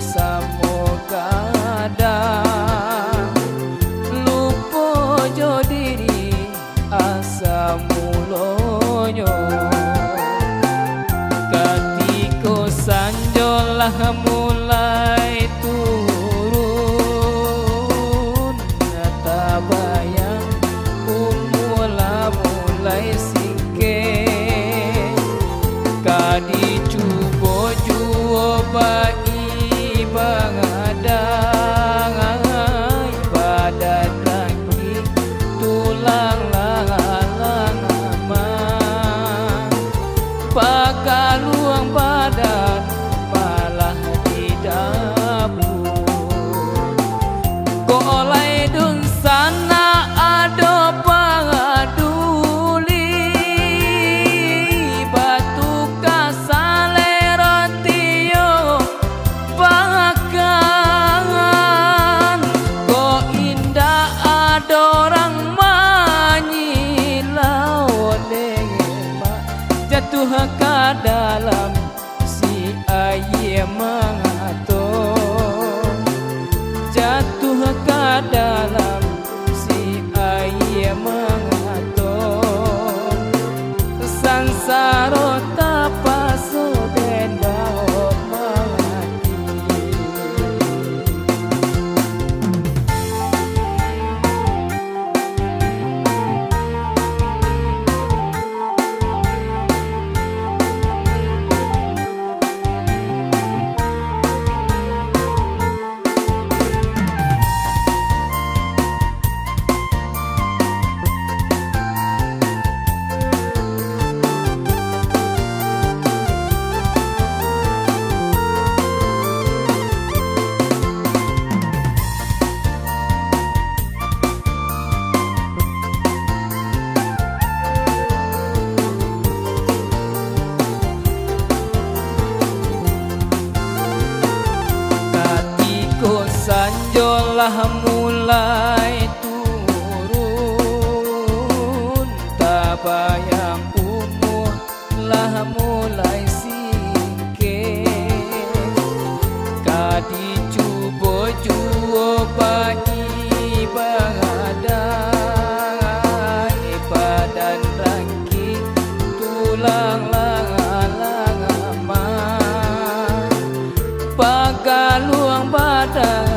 samo kadang lupa jo diri asa mulonyo ketika sanjolah mulai turun tak bayang umula mulai singke kadi cubo juo bai bangadang badan lagi tulang lang pakaluang badan malah di dapur kolai dun sana ada pangaduli batu kasale rotio bahkan kok indah ada orang menyilau dengemak jatuh ke dalam si ayam mengatur jatuh ke dalam si ayam mengatur sansaro tapaso den bao mati sanjolah mulai turun tak bayang umur lah mulai singke kadi cubo juo bai bangadang badan rangki tulang lang pagaluang badan